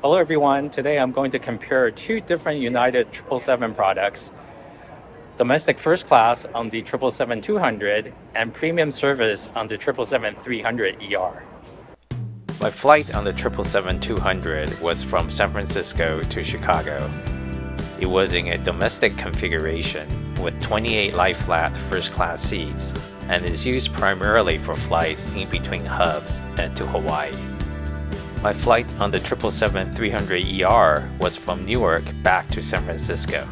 Hello everyone, today I'm going to compare two different United 777 products, domestic first class on the 777-200 and premium service on the 777-300ER. My flight on the 777-200 was from San Francisco to Chicago. It was in a domestic configuration with 28 lie-flat first-class seats and is used primarily for flights in between hubs and to Hawaii. My flight on the 777-300ER was from Newark back to San Francisco.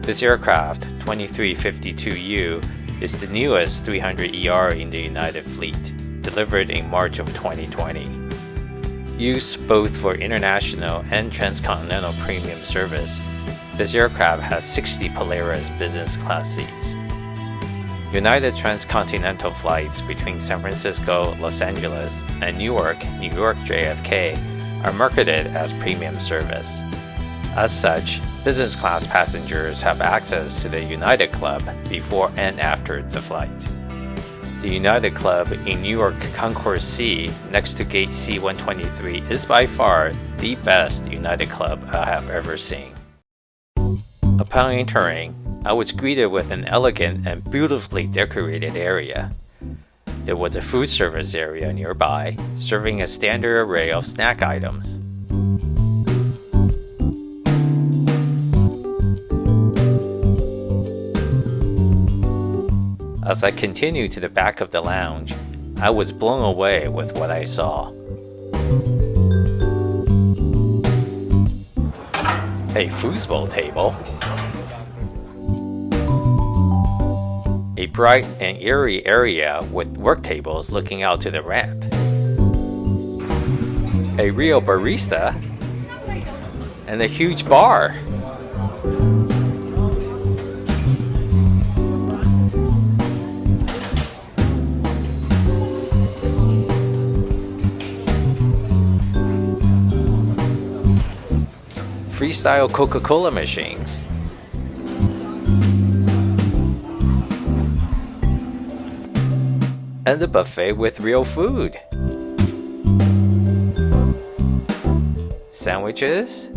This aircraft, 2352U, is the newest 300ER in the United fleet, delivered in March of 2020. Used both for international and transcontinental premium service, this aircraft has 60 Polaris Business Class seats. United transcontinental flights between San Francisco, Los Angeles, and Newark, New York JFK are marketed as premium service. As such, business class passengers have access to the United Club before and after the flight. The United Club in Newark Concourse C next to gate C-123 is by far the best United Club I have ever seen. Upon entering, I was greeted with an elegant and beautifully decorated area. There was a food service area nearby, serving a standard array of snack items. As I continued to the back of the lounge, I was blown away with what I saw. A foosball table, a bright and airy area with work tables looking out to the ramp, a real barista, and a huge bar. Freestyle Coca-Cola machines, and a buffet with real food. Sandwiches,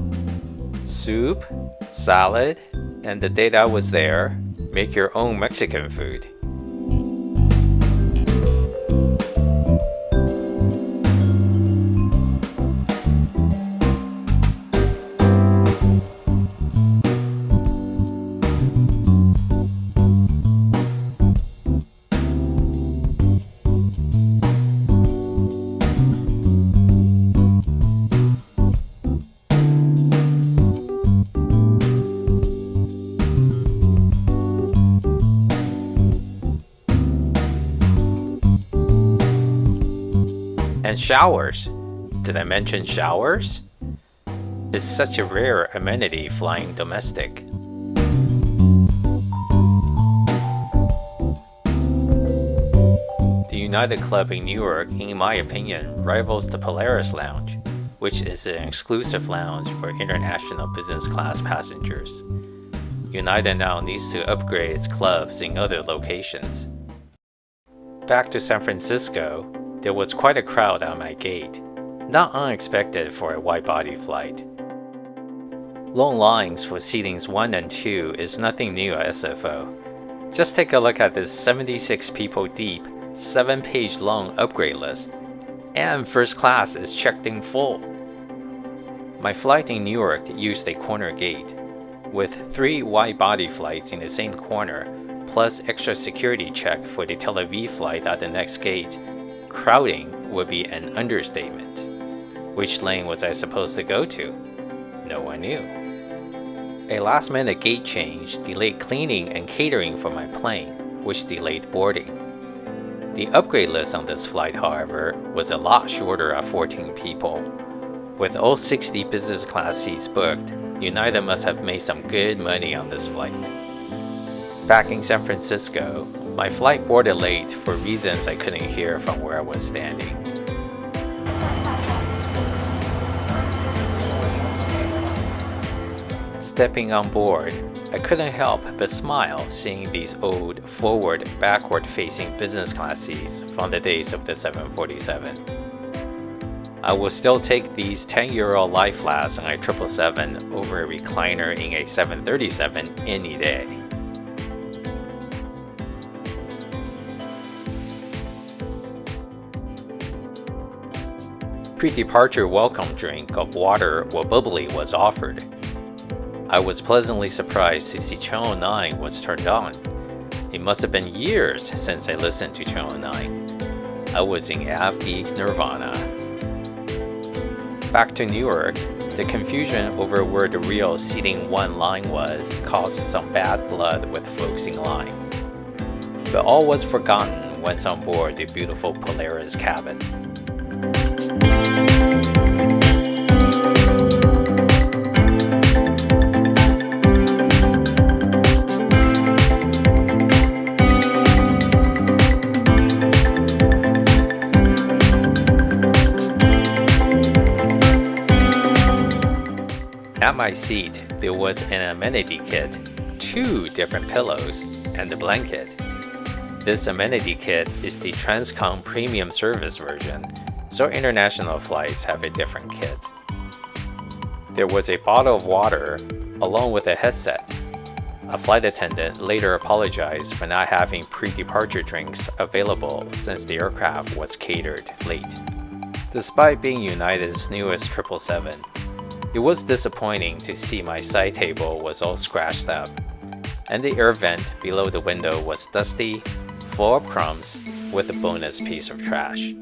soup, salad, and the day that I was there, make your own Mexican food. And showers. Did I mention showers? It's such a rare amenity flying domestic. The United Club in Newark, in my opinion, rivals the Polaris Lounge, which is an exclusive lounge for international business class passengers. United now needs to upgrade its clubs in other locations. Back to San Francisco, there was quite a crowd at my gate, not unexpected for a wide-body flight. Long lines for seatings 1 and 2 is nothing new at SFO. Just take a look at this 76 people deep, 7-page long upgrade list, and first class is checked in full. My flight in Newark used a corner gate, with 3 wide-body flights in the same corner, plus extra security check for the Tel Aviv flight at the next gate. Crowding would be an understatement. Which lane was I supposed to go to? No one knew. A last-minute gate change delayed cleaning and catering for my plane, which delayed boarding. The upgrade list on this flight, however, was a lot shorter at 14 people. With all 60 business class seats booked, United must have made some good money on this flight. Back in San Francisco, my flight boarded late for reasons I couldn't hear from where I was standing. Stepping on board, I couldn't help but smile seeing these old forward, backward-facing business class seats from the days of the 747. I will still take these 10-year-old lie flats on a 777 over a recliner in a 737 any day. Pre-departure welcome drink of water or bubbly was offered. I was pleasantly surprised to see Channel 9 was turned on. It must have been years since I listened to Channel 9. I was in AFG Nirvana. Back to Newark, the confusion over where the real seating 1 line was caused some bad blood with folks in line. But all was forgotten once on board the beautiful Polaris cabin. At my seat, there was an amenity kit, 2 different pillows, and a blanket. This amenity kit is the Transcom Premium Service version, so international flights have a different kit. There was a bottle of water, along with a headset. A flight attendant later apologized for not having pre-departure drinks available since the aircraft was catered late. Despite being United's newest 777, it was disappointing to see my side table was all scratched up, and the air vent below the window was dusty, full of crumbs, with a bonus piece of trash.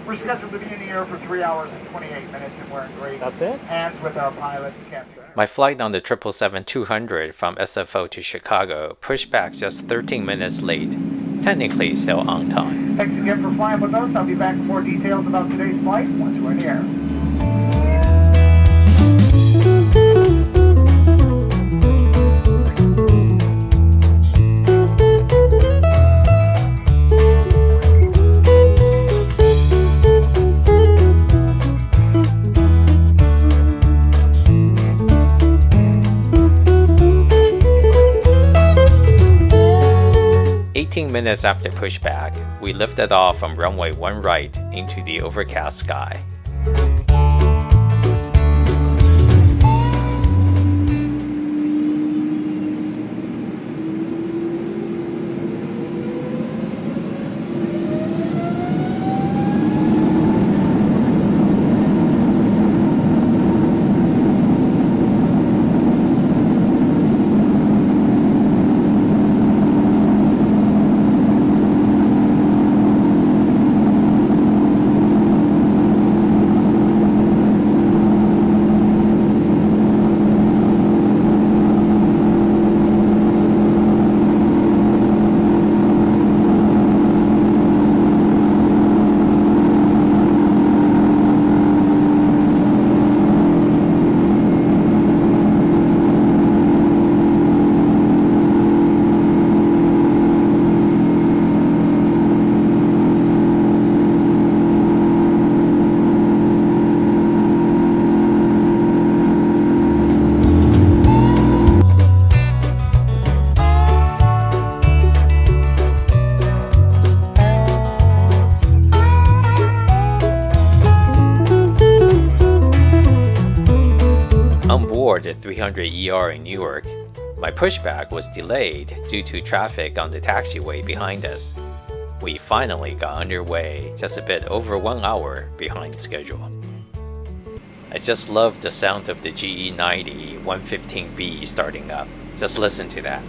We're scheduled to be in the air for 3 hours and 28 minutes, and we're in great That's it? hands with our pilot, Chapter. My flight on the 777-200 from SFO to Chicago pushed back just 13 minutes late, technically still on time. Thanks again for flying with us. I'll be back with more details about today's flight once we're in the air. 18 minutes after pushback, we lifted off from runway 1 right into the overcast sky. The 300ER in Newark, my pushback was delayed due to traffic on the taxiway behind us. We finally got underway just a bit over 1 hour behind schedule. I just love the sound of the GE90 115B starting up. Just listen to that.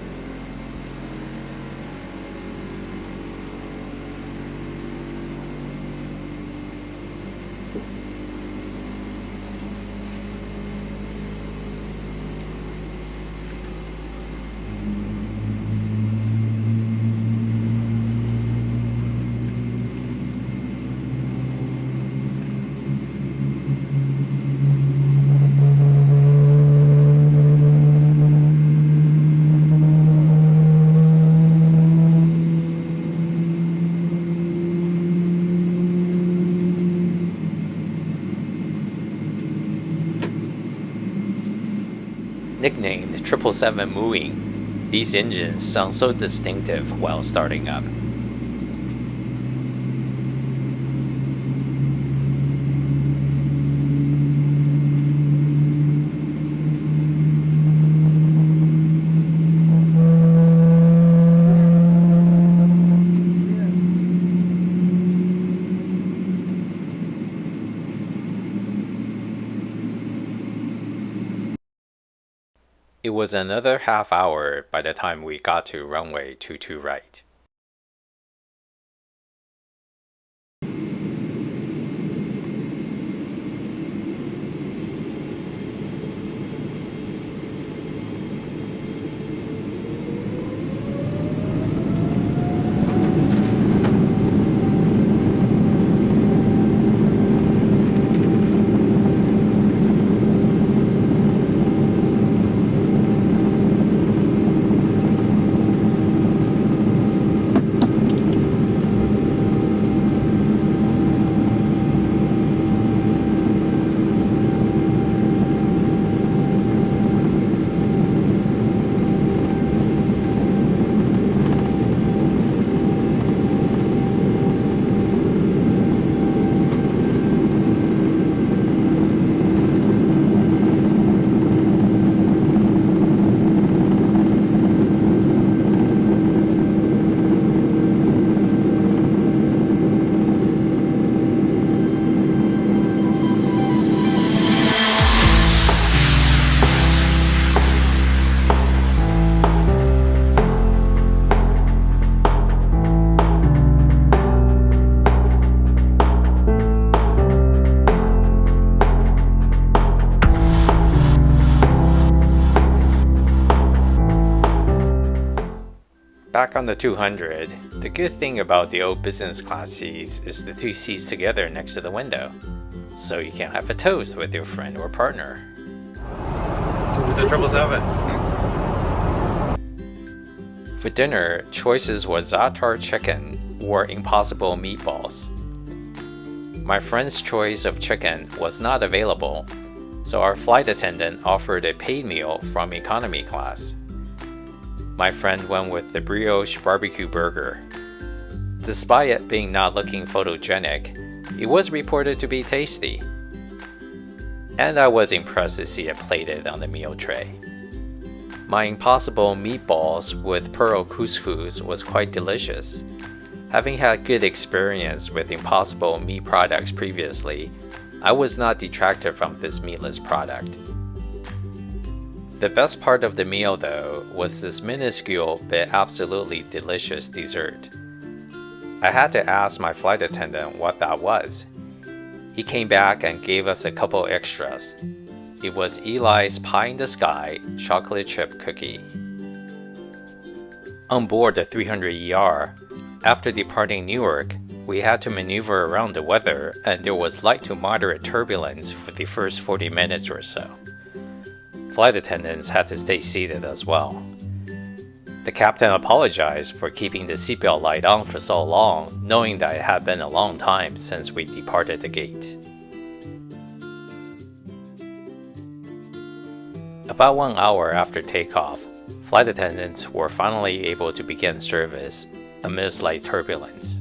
Nicknamed 777 mooing, these engines sound so distinctive while starting up. It was another half hour by the time we got to runway 22 right. Back on the 200, the good thing about the old business class seats is the two seats together next to the window, so you can have a toast with your friend or partner. To the 777. For dinner, choices were za'atar chicken or impossible meatballs. My friend's choice of chicken was not available, so our flight attendant offered a paid meal from economy class. My friend went with the brioche barbecue burger. Despite it being not looking photogenic, it was reported to be tasty. And I was impressed to see it plated on the meal tray. My impossible meatballs with pearl couscous was quite delicious. Having had good experience with impossible meat products previously, I was not detracted from this meatless product. The best part of the meal, though, was this minuscule but absolutely delicious dessert. I had to ask my flight attendant what that was. He came back and gave us a couple extras. It was Eli's Pie in the Sky chocolate chip cookie. On board the 300ER, after departing Newark, we had to maneuver around the weather and there was light to moderate turbulence for the first 40 minutes or so. Flight attendants had to stay seated as well. The captain apologized for keeping the seatbelt light on for so long, knowing that it had been a long time since we departed the gate. About 1 hour after takeoff, flight attendants were finally able to begin service amidst light turbulence.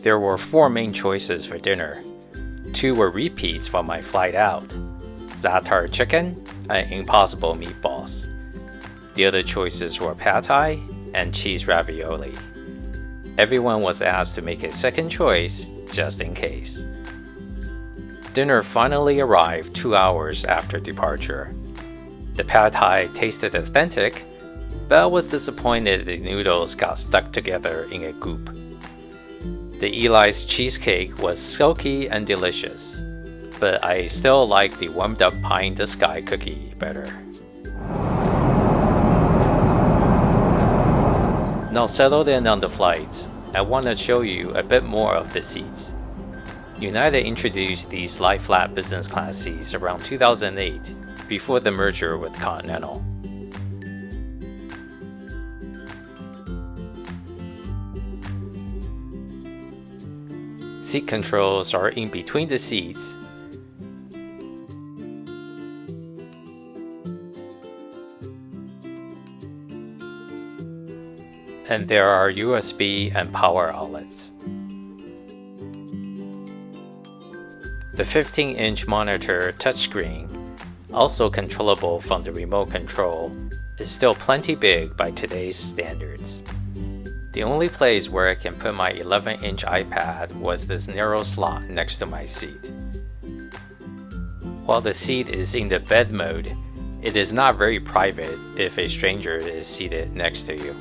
There were 4 main choices for dinner. 2 were repeats from my flight out: za'atar chicken and impossible meatballs. The other choices were pad thai and cheese ravioli. Everyone was asked to make a second choice just in case. Dinner finally arrived 2 hours after departure. The pad thai tasted authentic, but I was disappointed the noodles got stuck together in a goop. The Eli's cheesecake was silky and delicious, but I still like the warmed up pie in the sky cookie better. Now settled in on the flights, I want to show you a bit more of the seats. United introduced these lie-flat business class seats around 2008, before the merger with Continental. Seat controls are in between the seats. And there are USB and power outlets. The 15-inch monitor touchscreen, also controllable from the remote control, is still plenty big by today's standards. The only place where I can put my 11-inch iPad was this narrow slot next to my seat. While the seat is in the bed mode, It is not very private if a stranger is seated next to you.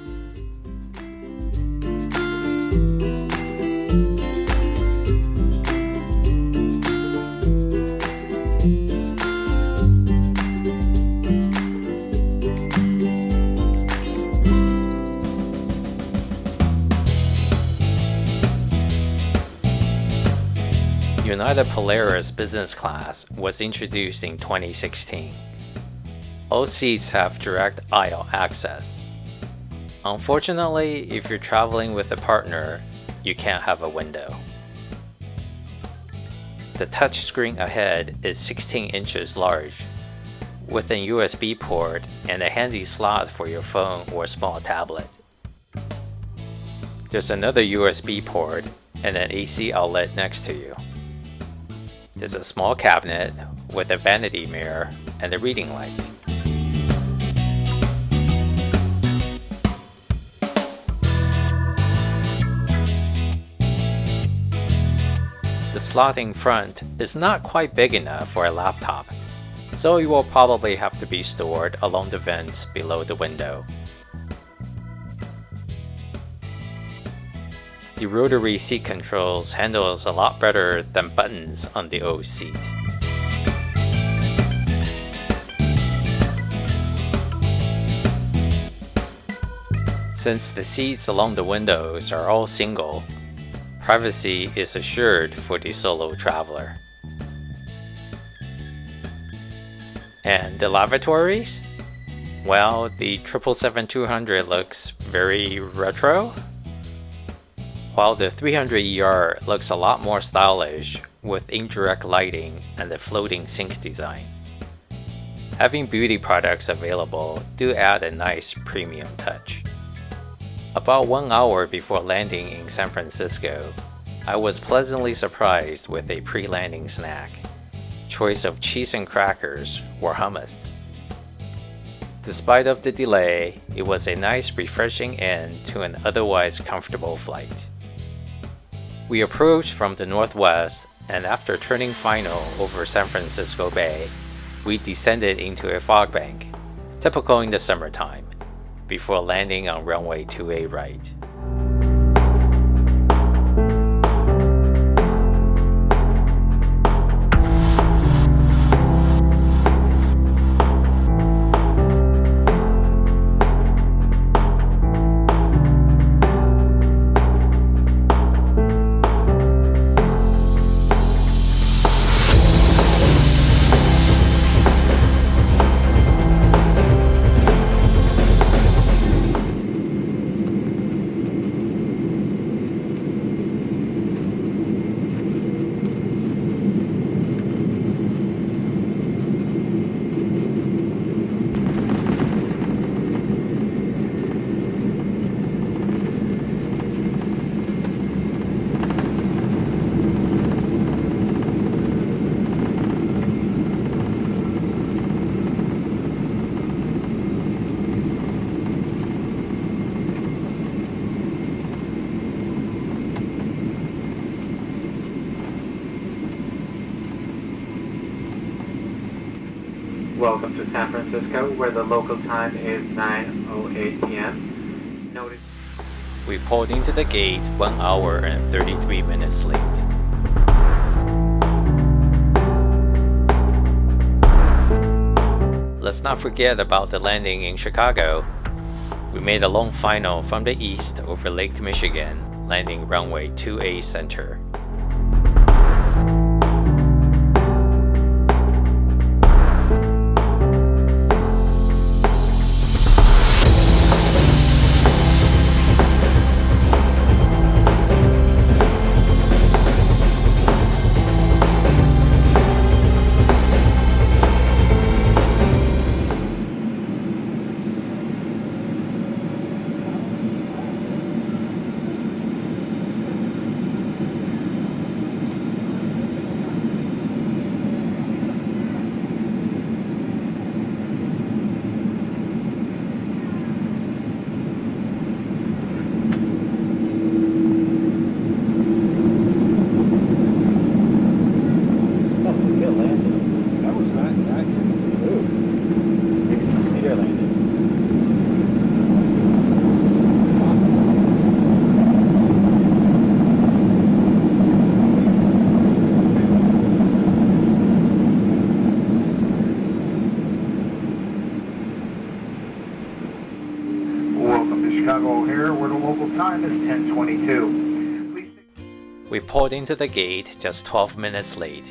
United Polaris Business Class was introduced in 2016. All seats have direct aisle access. Unfortunately, if you're traveling with a partner, you can't have a window. The touchscreen ahead is 16 inches large, with a USB port and a handy slot for your phone or small tablet. There's another USB port and an AC outlet next to you. There's a small cabinet with a vanity mirror and a reading light. The slot in front is not quite big enough for a laptop, so it will probably have to be stored along the vents below the window. The rotary seat controls handles a lot better than buttons on the old seat. Since the seats along the windows are all single, privacy is assured for the solo traveler. And the lavatories? Well, the 777-200 looks very retro, while the 300ER looks a lot more stylish with indirect lighting and a floating sink design. Having beauty products available do add a nice premium touch. About 1 hour before landing in San Francisco, I was pleasantly surprised with a pre-landing snack. Choice of cheese and crackers or hummus. Despite of the delay, it was a nice refreshing end to an otherwise comfortable flight. We approached from the northwest, and after turning final over San Francisco Bay, we descended into a fog bank, typical in the summertime, before landing on runway 2A right. Welcome to San Francisco, where the local time is 9:08 p.m. Notice We pulled into the gate 1 hour and 33 minutes late. Let's not forget about the landing in Chicago. We made a long final from the east over Lake Michigan, landing runway 2A center. time is 10:22. Please We pulled into the gate just 12 minutes late.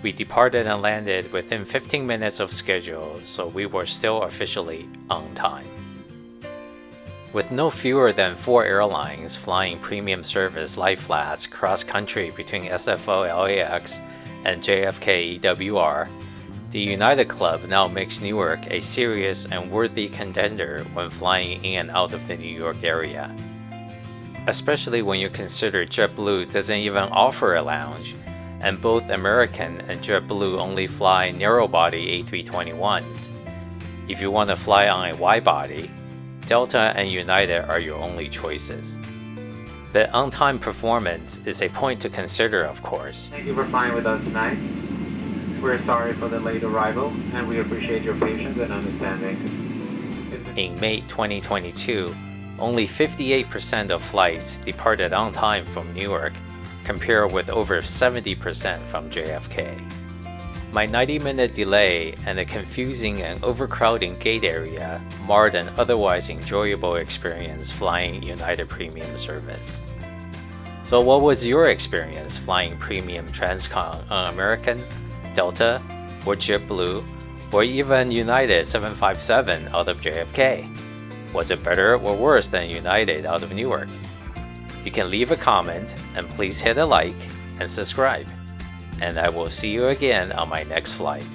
We departed and landed within 15 minutes of schedule, so we were still officially on time. With no fewer than 4 airlines flying premium service lie flats cross-country between SFO LAX and JFK EWR, the United Club now makes Newark a serious and worthy contender when flying in and out of the New York area. Especially when you consider JetBlue doesn't even offer a lounge, and both American and JetBlue only fly narrow-body A321s. If you want to fly on a wide-body, Delta and United are your only choices. The on-time performance is a point to consider, of course. Thank you for flying with us tonight. We're sorry for the late arrival, and we appreciate your patience and understanding. In May 2022, only 58% of flights departed on time from Newark, compared with over 70% from JFK. My 90-minute delay and a confusing and overcrowding gate area marred an otherwise enjoyable experience flying United Premium service. So what was your experience flying premium transcon on American, Delta, or JetBlue, or even United 757 out of JFK? Was it better or worse than United out of Newark? You can leave a comment, and please hit a like and subscribe. And I will see you again on my next flight.